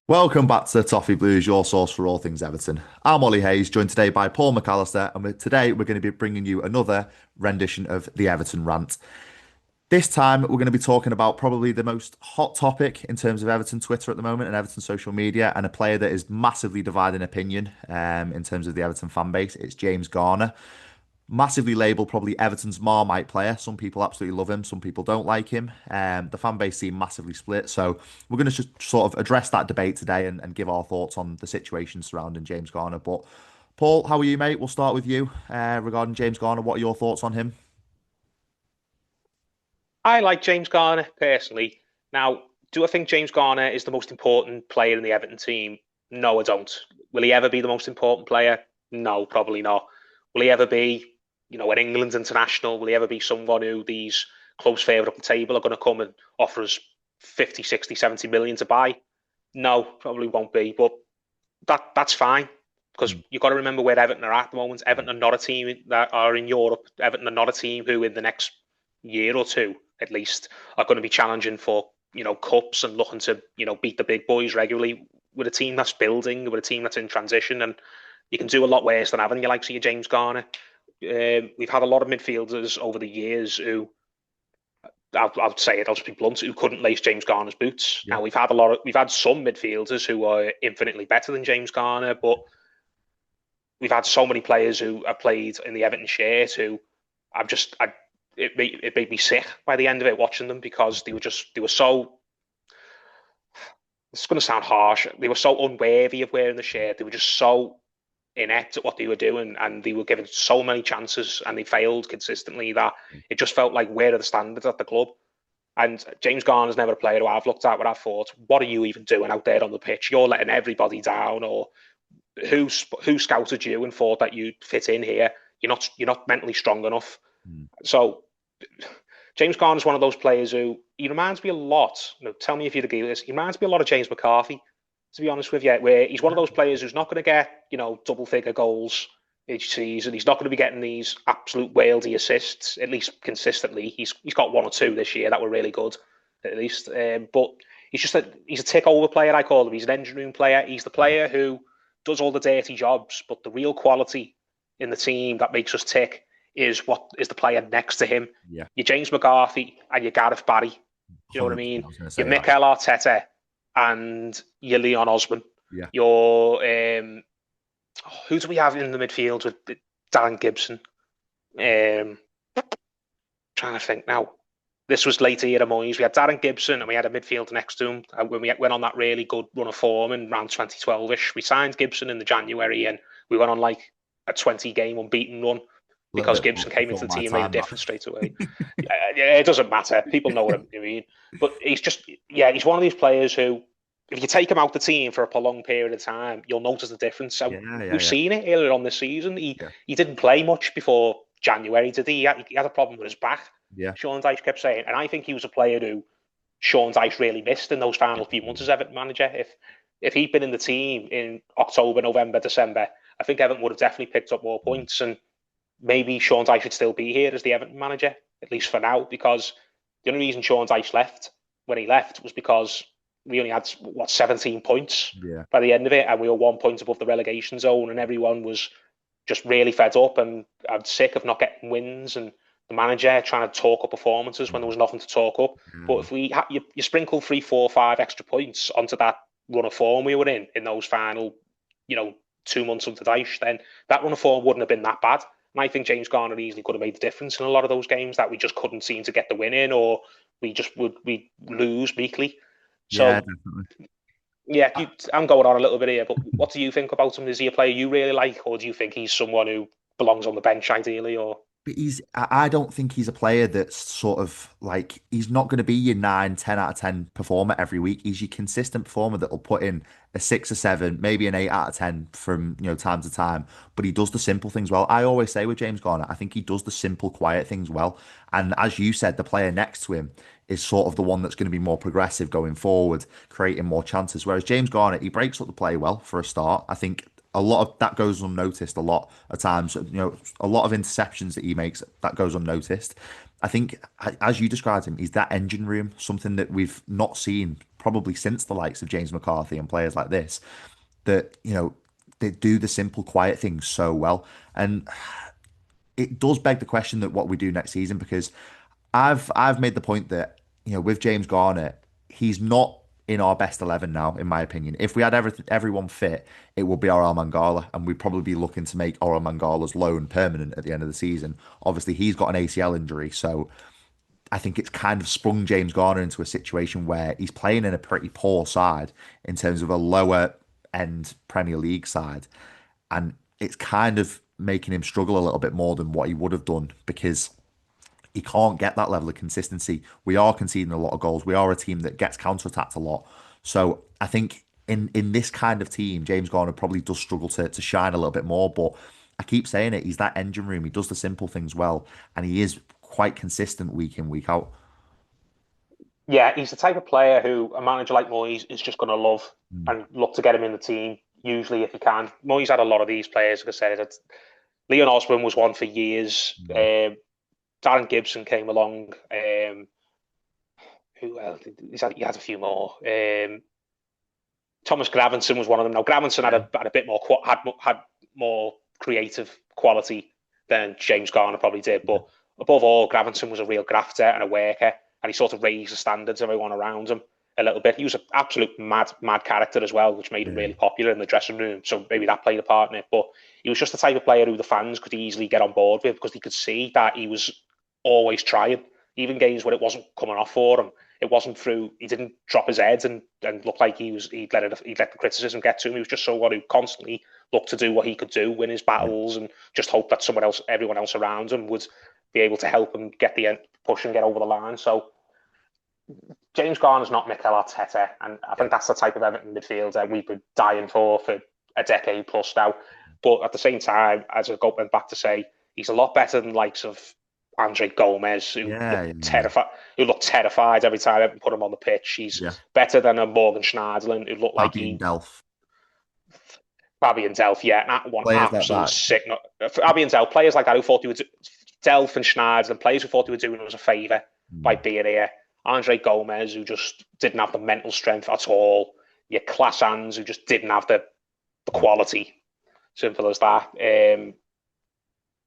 Welcome back to Toffee Blues, your source for all things Everton. I'm Ollie Hayes, joined today by Paul McAllister, and today we're going to be bringing you another rendition of the Everton rant. This time we're going to be talking about probably the most hot topic in terms of Everton Twitter at the moment and Everton social media, and a player that is massively dividing opinion in terms of the Everton fan base. It's James Garner. Massively labelled probably Everton's Marmite player. Some people absolutely love him, some people don't like him. The fan base seem massively split. So we're going to just sort of address that debate today and give our thoughts on the situation surrounding James Garner. But Paul, how are you, mate? We'll start with you regarding James Garner. What are your thoughts on him? I like James Garner personally. Now, do I think James Garner is the most important player in the Everton team? No, I don't. Will he ever be the most important player? No, probably not. Will he ever be, an England international? Will he ever be someone who these close favourite up the table are going to come and offer us 50, 60, 70 million to buy? No, probably won't be. But that's fine because Mm. you've got to remember where Everton are at the moment. Everton are not a team that are in Europe. Everton are not a team who, in the next year or two at least, are going to be challenging for cups and looking to beat the big boys regularly. With a team that's building, with a team that's in transition, and you can do a lot worse than having your likes of your James Garner. We've had a lot of midfielders over the years who I'll say it, I'll just be blunt, who couldn't lace James Garner's boots. Yeah. Now we've had some midfielders who are infinitely better than James Garner, but we've had so many players who have played in the Everton shirt who it made me sick by the end of it watching them because they were so, it's going to sound harsh, they were so unworthy of wearing the shirt. They were just so inept at what they were doing, and they were given so many chances and they failed consistently that it just felt like, where are the standards at the club? And James Garner's never a player who I've looked at where I've thought, what are you even doing out there on the pitch? You're letting everybody down. Or who scouted you and thought that you'd fit in here? You're not mentally strong enough. Mm. So James Garner's one of those players who, he reminds me a lot. Tell me if you'd agree with this. He reminds me a lot of James McCarthy, to be honest with you, where he's one of those players who's not going to get, double figure goals each season. He's not going to be getting these absolute worldy assists, at least consistently. He's got one or two this year that were really good, at least. But he's a tick over player, I call him. He's an engine room player. He's the player who does all the dirty jobs, but the real quality in the team that makes us tick is what is the player next to him. Yeah. Your James McCarthy and your Gareth Barry. You know what I 100%. mean? I was going to Your say that. Mikel Arteta and your Leon Osman. Yeah. Your who do we have in the midfield with Darren Gibson? Trying to think now. This was later year at Moyes. We had Darren Gibson and we had a midfield next to him. And when we went on that really good run of form in around 2012-ish, we signed Gibson in the January and we went on like a 20-game unbeaten run A little because bit Gibson came into before the my team and made a time, that. difference straight away. Yeah, it doesn't matter. People know what I mean. But he's one of these players who, if you take him out the team for a prolonged period of time, you'll notice the difference. So Yeah, yeah, we've yeah. seen it earlier on this season. He Yeah. he didn't play much before January, did he? He had a problem with his back. Yeah. Sean Dyche kept saying, and I think he was a player who Sean Dyche really missed in those final few months as Everton manager. If he'd been in the team in October, November, December, I think Everton would have definitely picked up more Mm. points, and maybe Sean Dyche should still be here as the Everton manager, at least for now, because the only reason Sean Dyche left when he left was because we only had 17 points Yeah. by the end of it, and we were 1 point above the relegation zone, and everyone was just really fed up and I'm sick of not getting wins, and the manager trying to talk up performances when there was nothing to talk up. But if you sprinkle 3, 4, 5 extra points onto that run of form we were in those final, 2 months under Dyche, then that run of form wouldn't have been that bad. And I think James Garner easily could have made the difference in a lot of those games that we just couldn't seem to get the win in, or we lose weekly. Yeah, So definitely. yeah, I'm going on a little bit here, but what do you think about him? Is he a player you really like, or do you think he's someone who belongs on the bench ideally? Or But I don't think he's a player that's sort of like, he's not going to be your 9, 10 out of 10 performer every week. He's your consistent performer that'll put in a 6 or 7, maybe an 8 out of 10 from, time to time. But he does the simple things well. I always say with James Garner, I think he does the simple, quiet things well. And as you said, the player next to him is sort of the one that's going to be more progressive going forward, creating more chances. Whereas James Garner, he breaks up the play well for a start. I think a lot of that goes unnoticed a lot of times. A lot of interceptions that he makes that goes unnoticed. I think, as you described him, he's that engine room, something that we've not seen probably since the likes of James McCarthy and players like this, that, they do the simple, quiet things so well. And it does beg the question that what we do next season, because I've made the point that, with James Garner, he's not in our best 11 now, in my opinion. If we had everyone fit, it would be Oral Mangala, and we'd probably be looking to make Oral Mangala's loan permanent at the end of the season. Obviously, he's got an ACL injury, so I think it's kind of sprung James Garner into a situation where he's playing in a pretty poor side in terms of a lower end Premier League side. And it's kind of making him struggle a little bit more than what he would have done, because he can't get that level of consistency. We are conceding a lot of goals. We are a team that gets counter-attacked a lot. So I think in this kind of team, James Garner probably does struggle to shine a little bit more. But I keep saying it, he's that engine room. He does the simple things well, and he is quite consistent week in, week out. Yeah, he's the type of player who a manager like Moyes is just going to love Mm. and look to get him in the team, usually if he can. Moyes had a lot of these players, like I said. Leon Osborne was one for years. Mm. Darren Gibson came along. Who else? He had a few more. Thomas Gravenson was one of them. Now Gravenson Yeah. had a bit more had more creative quality than James Garner probably did, but above all, Gravenson was a real grafter and a worker, and he sort of raised the standards of everyone around him a little bit. He was an absolute mad character as well, which made him Yeah. really popular in the dressing room. So maybe that played a part in it. But he was just the type of player who the fans could easily get on board with, because they could see that he was always trying, even games when it wasn't coming off for him. It wasn't through. He didn't drop his head and look like he'd let the criticism get to him. He was just someone who constantly looked to do what he could do, win his Yeah. battles, and just hope that everyone else around him would be able to help him get the push and get over the line. So James Garner's not Mikel Arteta, and I Yeah. think that's the type of Everton midfielder we've been dying for a decade plus now. But at the same time, as I went back to say, he's a lot better than the likes of Andre Gomez, who Yeah. looked Yeah. terrified every time I put him on the pitch. He's Yeah. better than a Morgan Schneiderlin, who looked like Fabian Delph. Fabian Delph, yeah, that one Players like absolute that. sick. Fabian Delph, players like that who thought he would Delph and Schneiderlin, players who thought he were doing us a favour by Mm. being here. Andre Gomez, who just didn't have the mental strength at all. Your class hands, who just didn't have the quality. Simple as that.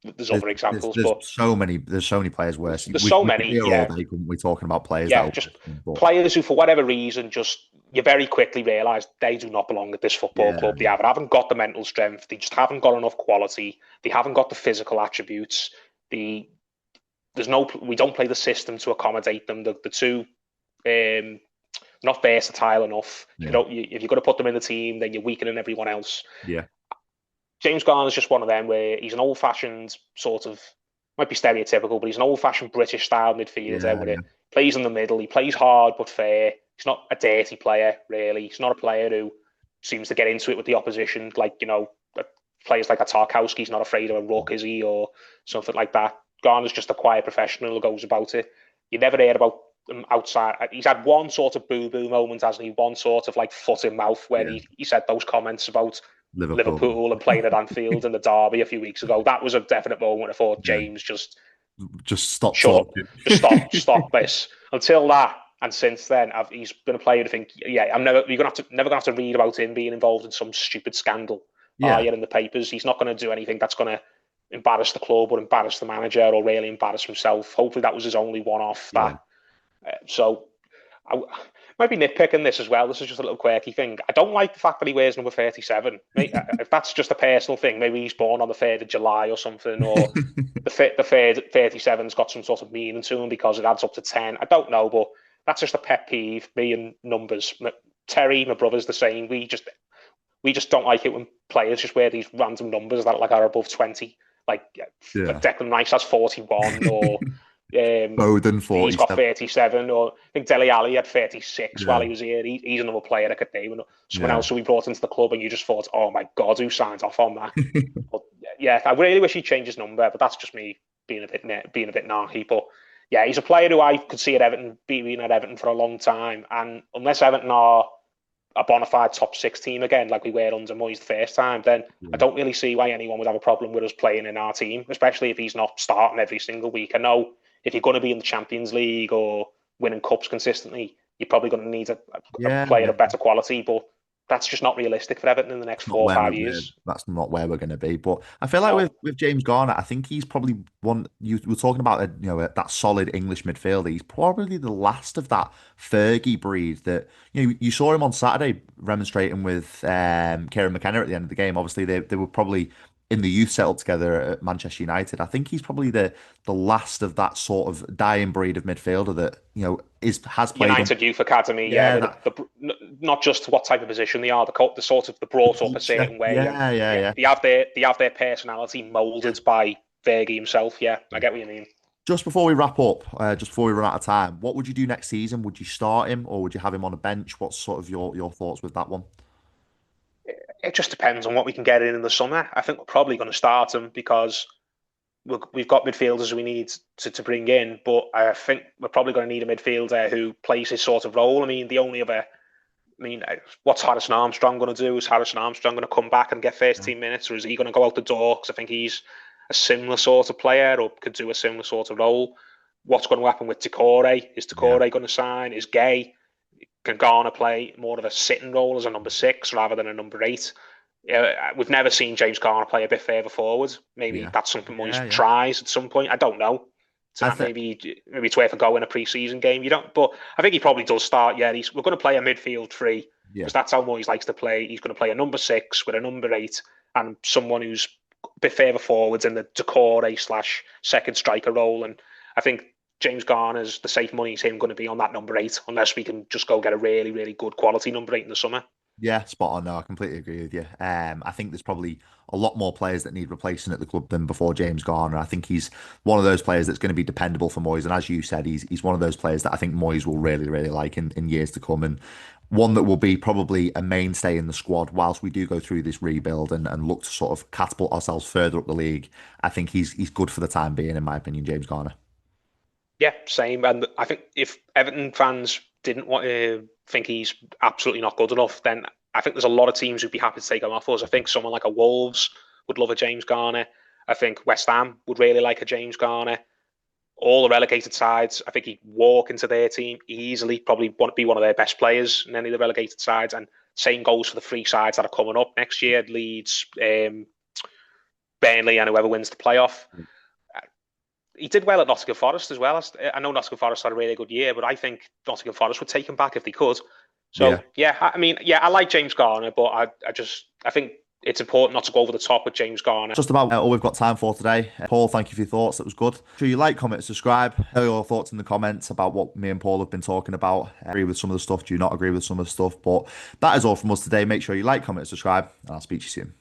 There's There's, other there's examples, there's but so many players worse. there's We so could be many. here all Yeah, day, couldn't we, talking about players that yeah, are just worse. But players who, for whatever reason, just you very quickly realise they do not belong at this football yeah, club. They haven't got the mental strength. They just haven't got enough quality. They haven't got the physical attributes. The we don't play the system to accommodate them. The two um, not versatile enough. yeah, If you're going to put them in the team, then you're weakening everyone else. yeah, James Garner's just one of them where he's an old-fashioned sort of, might be stereotypical, but he's an old-fashioned British style midfielder yeah, where he yeah. plays in the middle. He plays hard but fair. He's not a dirty player, really. He's not a player who seems to get into it with the opposition, like, players like a Tarkowski's not afraid of a ruck, is he, or something like that. Garner's just a quiet professional who goes about it. You never hear about him outside. He's had one sort of boo-boo moment, hasn't he? One sort of like foot in mouth when Yeah. he said those comments about Liverpool. Liverpool and playing at Anfield in the derby a few weeks ago. That was a definite moment. I thought, Yeah. James, just Just stop shut up, talking. just stop this. Until that, and since then, he's been a player to think, yeah, you're never gonna have to read about him being involved in some stupid scandal. Yeah, In the papers. He's not going to do anything that's going to embarrass the club or embarrass the manager or really embarrass himself. Hopefully, that was his only one-off. yeah, So I might be nitpicking this as well. This is just a little quirky thing. I don't like the fact that he wears number 37. If that's just a personal thing, maybe he's born on the 3rd of July or something, or the 37's got some sort of meaning to him because it adds up to 10. I don't know, but that's just a pet peeve. Me and numbers. Terry, my brother's the same. We just don't like it when players just wear these random numbers that are above 20. Like yeah. Declan Rice has 41, or Bowden he's got 47. 37, or I think Dele Alli had 36 while Yeah, he was here. He's another player I could name. And someone yeah. else who we brought into the club, and you just thought, oh my God, who signed off on that? But yeah, I really wish he'd change his number, but that's just me being a bit narky. But yeah, he's a player who I could see at Everton, being at Everton for a long time. And unless Everton are a bona fide top 6 team again, like we were under Moyes the first time, then I don't really see why anyone would have a problem with us playing in our team, especially if he's not starting every single week. I know if you're going to be in the Champions League or winning cups consistently, you're probably going to need a Yeah, player yeah. of better quality, but that's just not realistic for Everton in the next Not four or where five we're years. that's not where we're going to be. But I feel like No, with James Garner, I think he's probably one. You were talking about that solid English midfielder. He's probably the last of that Fergie breed that you saw him on Saturday remonstrating with Kieran McKenna at the end of the game. Obviously, they were probably in the youth setup together at Manchester United. I think he's probably the last of that sort of dying breed of midfielder that is has played on. United Youth Academy, yeah, Yeah, with that not just what type of position they are, the sort of the the brought up a culture. certain way, and Yeah, yeah, yeah, yeah. they have their personality Yeah. molded by Fergie himself. Yeah, I get what you mean. Just before we wrap up, just before we run out of time, what would you do next season? Would you start him or would you have him on a bench? What's sort of your thoughts with that one? It just depends on what we can get in the summer. I think we're probably going to start him because we've got midfielders we need to bring in, but I think we're probably going to need a midfielder who plays his sort of role. I mean, the only other, I mean, what's Harrison Armstrong going to do? Is Harrison Armstrong going to come back and get first Yeah. team minutes, or is he going to go out the door? Because I think he's a similar sort of player or could do a similar sort of role. What's going to happen with Decore? Is Yeah. Decore going to sign? Is Gay? Can Garner play more of a sitting role as a number six rather than a number eight? We've never seen James Garner play a bit further forward. Maybe Yeah. that's something Moyes Yeah, yeah. tries at some point. I don't know. So I that think maybe it's worth a go in a pre-season game. You don't, but I think he probably does start. Yeah, we're going to play a midfield three yeah. because that's how Moyes likes to play. He's going to play a number six with a number eight and someone who's a bit further forwards in the Decore slash second striker role. And I think James Garner's the safe money is him going to be on that number eight, unless we can just go get a really, really good quality number eight in the summer. Yeah, spot on. No, I completely agree with you. I think there's probably a lot more players that need replacing at the club than before James Garner. I think he's one of those players that's going to be dependable for Moyes. And as you said, he's one of those players that I think Moyes will really, really like in years to come. And one that will be probably a mainstay in the squad whilst we do go through this rebuild and look to sort of catapult ourselves further up the league. I think he's good for the time being, in my opinion, James Garner. Yeah, same. And I think if Everton fans didn't want to think he's absolutely not good enough, then I think there's a lot of teams who'd be happy to take him off us. I think someone like a Wolves would love a James Garner. I think West Ham would really like a James Garner. All the relegated sides, I think he'd walk into their team easily, probably want to be one of their best players in any of the relegated sides. And same goes for the three sides that are coming up next year: Leeds, Burnley, and whoever wins the playoff. He did well at Nottingham Forest as well. I know Nottingham Forest had a really good year, but I think Nottingham Forest would take him back if they could. Yeah. So yeah, I mean, yeah, I like James Garner, but I think it's important not to go over the top with James Garner. Just about all we've got time for today. Paul, thank you for your thoughts. That was good. Sure you like, comment, subscribe. Tell your thoughts in the comments about what me and Paul have been talking about. Agree with some of the stuff? Do you not agree with some of the stuff? But that is all from us today. Make sure you like, comment, subscribe, and I'll speak to you soon.